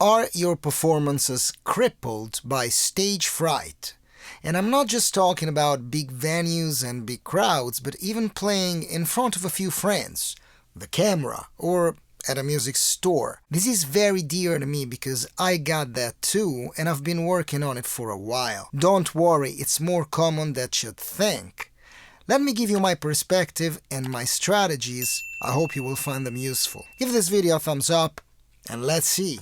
Are your performances crippled by stage fright? And I'm not just talking about big venues and big crowds, but even playing in front of a few friends, the camera, or at a music store. This is very dear to me because I got that too, and I've been working on it for a while. Don't worry, it's more common than you'd think. Let me give you my perspective and my strategies. I hope you will find them useful. Give this video a thumbs up, and let's see.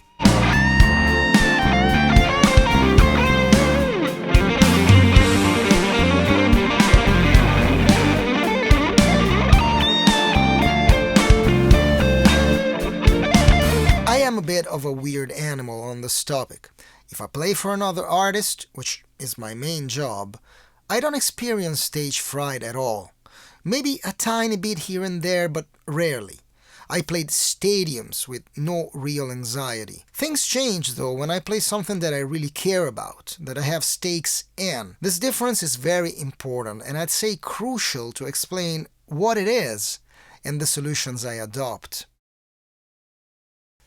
I am a bit of a weird animal on this topic. If I play for another artist, which is my main job, I don't experience stage fright at all. Maybe a tiny bit here and there, but rarely. I played stadiums with no real anxiety. Things change though when I play something that I really care about, that I have stakes in. This difference is very important, and I'd say crucial to explain what it is and the solutions I adopt.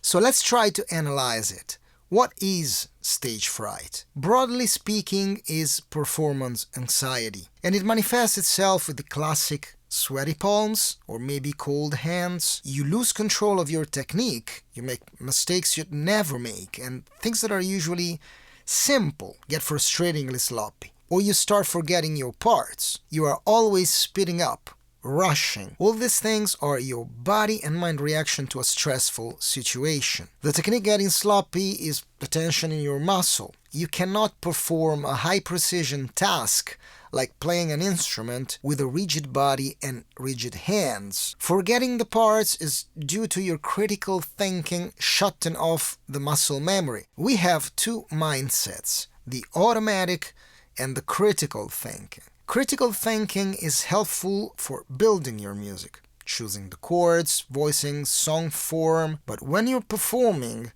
So let's try to analyze it. What is stage fright? Broadly speaking, is performance anxiety, and it manifests itself with the classic sweaty palms or maybe cold hands. You lose control of your technique, you make mistakes you'd never make, and things that are usually simple get frustratingly sloppy. Or you start forgetting your parts. You are always speeding up, rushing. All these things are your body and mind reaction to a stressful situation. The technique getting sloppy is the tension in your muscle. You cannot perform a high-precision task like playing an instrument with a rigid body and rigid hands. Forgetting the parts is due to your critical thinking shutting off the muscle memory. We have two mindsets, the automatic and the critical thinking. Critical thinking is helpful for building your music, choosing the chords, voicing, song form, but when you're performing,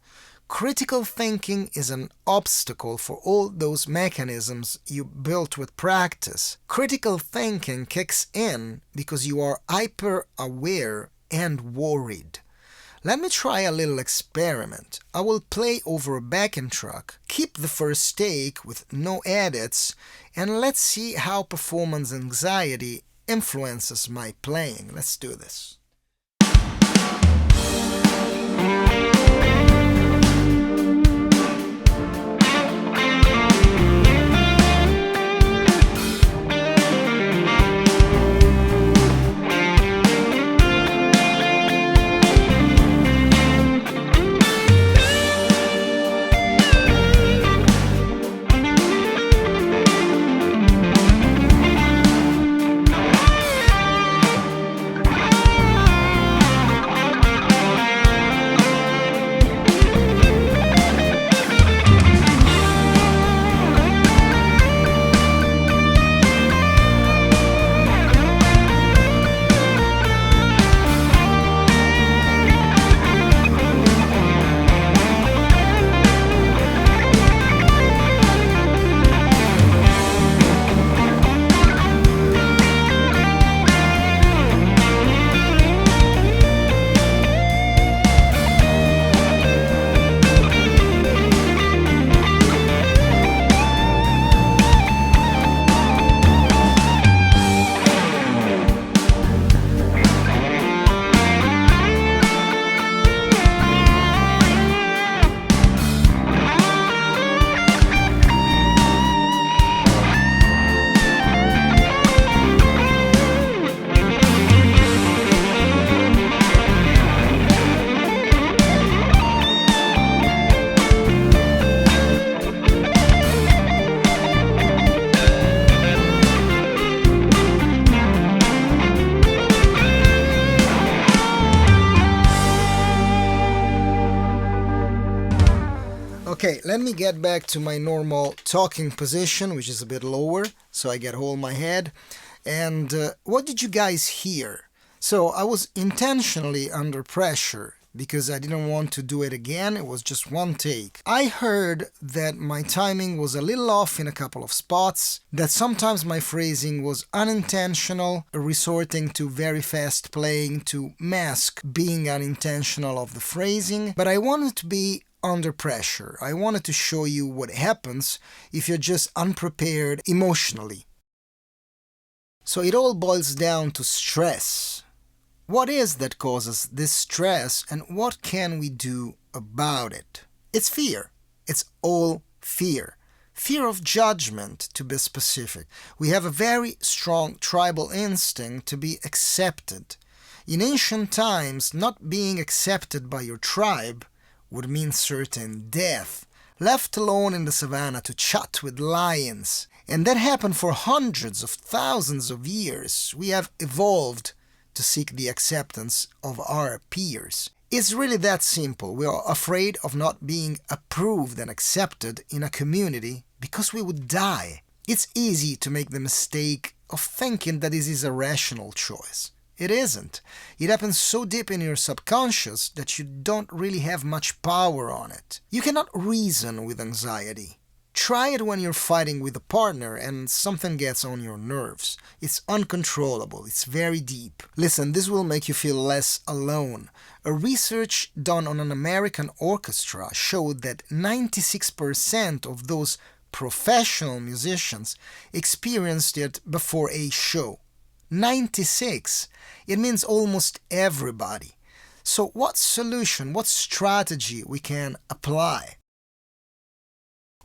critical thinking is an obstacle for all those mechanisms you built with practice. Critical thinking kicks in because you are hyper-aware and worried. Let me try a little experiment. I will play over a backing track, keep the first take with no edits, and let's see how performance anxiety influences my playing. Let's do this. Okay, let me get back to my normal talking position, which is a bit lower, so I get hold my head. And what did you guys hear? So I was intentionally under pressure because I didn't want to do it again. It was just one take. I heard that my timing was a little off in a couple of spots, that sometimes my phrasing was unintentional, resorting to very fast playing to mask being unintentional of the phrasing, but I wanted to be under pressure. I wanted to show you what happens if you're just unprepared emotionally. So it all boils down to stress. What is that causes this stress, and what can we do about it? It's fear. It's all fear. Fear of judgment, to be specific. We have a very strong tribal instinct to be accepted. In ancient times, not being accepted by your tribe would mean certain death, left alone in the savannah to chat with lions. And that happened for hundreds of thousands of years. We have evolved to seek the acceptance of our peers. It's really that simple. We are afraid of not being approved and accepted in a community because we would die. It's easy to make the mistake of thinking that this is a rational choice. It isn't. It happens so deep in your subconscious that you don't really have much power on it. You cannot reason with anxiety. Try it when you're fighting with a partner and something gets on your nerves. It's uncontrollable. It's very deep. Listen, this will make you feel less alone. A research done on an American orchestra showed that 96% of those professional musicians experienced it before a show. 96. It means almost everybody. So what solution, what strategy we can apply?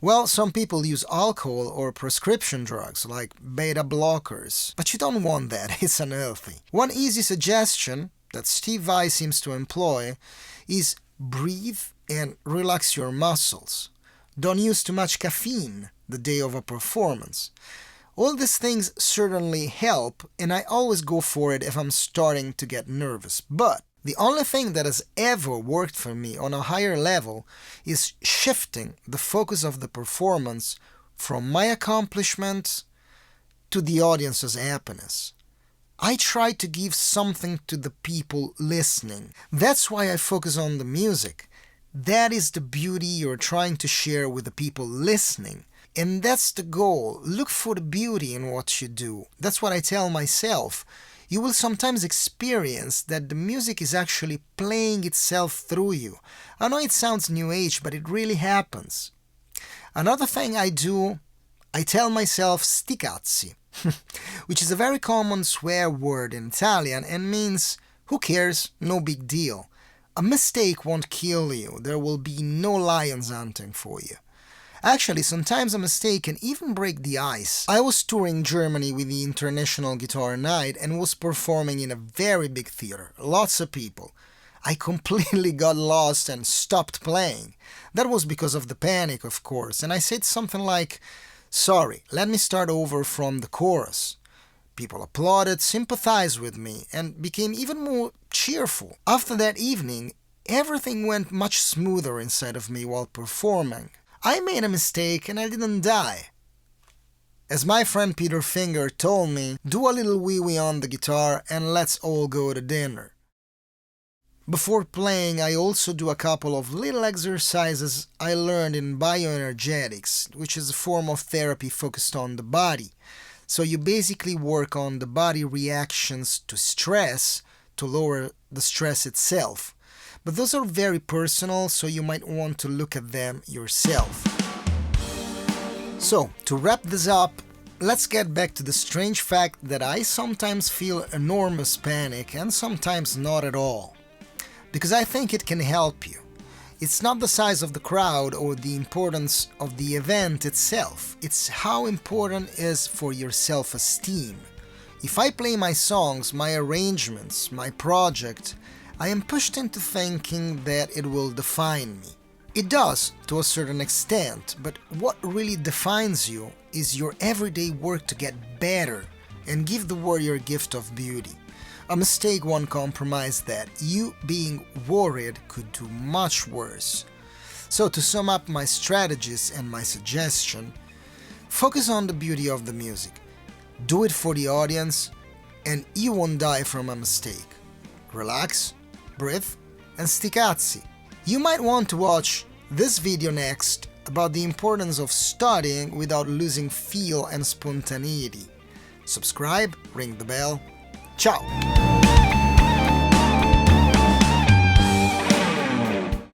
Well, some people use alcohol or prescription drugs like beta blockers, but you don't want that, it's unhealthy. One easy suggestion that Steve Vai seems to employ is breathe and relax your muscles. Don't use too much caffeine the day of a performance. All these things certainly help, and I always go for it if I'm starting to get nervous. But the only thing that has ever worked for me on a higher level is shifting the focus of the performance from my accomplishments to the audience's happiness. I try to give something to the people listening. That's why I focus on the music. That is the beauty you're trying to share with the people listening. And that's the goal. Look for the beauty in what you do. That's what I tell myself. You will sometimes experience that the music is actually playing itself through you. I know it sounds new age, but it really happens. Another thing I do, I tell myself sti cazzi, which is a very common swear word in Italian and means who cares, no big deal. A mistake won't kill you. There will be no lions hunting for you. Actually, sometimes a mistake can even break the ice. I was touring Germany with the International Guitar Night and was performing in a very big theater, lots of people. I completely got lost and stopped playing. That was because of the panic, of course, and I said something like, "Sorry, let me start over from the chorus." People applauded, sympathized with me, and became even more cheerful. After that evening, everything went much smoother inside of me while performing. I made a mistake and I didn't die. As my friend Peter Finger told me, do a little wee-wee on the guitar and let's all go to dinner. Before playing, I also do a couple of little exercises I learned in bioenergetics, which is a form of therapy focused on the body. So you basically work on the body reactions to stress to lower the stress itself. But those are very personal, so you might want to look at them yourself. So, to wrap this up, let's get back to the strange fact that I sometimes feel enormous panic and sometimes not at all. Because I think it can help you. It's not the size of the crowd or the importance of the event itself. It's how important it is for your self-esteem. If I play my songs, my arrangements, my project, I am pushed into thinking that it will define me. It does, to a certain extent, but what really defines you is your everyday work to get better and give the world your gift of beauty. A mistake won't compromise that. You being worried could do much worse. So to sum up my strategies and my suggestion, focus on the beauty of the music. Do it for the audience and you won't die from a mistake. Relax, breathe, and sti cazzi. You might want to watch this video next about the importance of studying without losing feel and spontaneity. Subscribe, ring the bell. Ciao!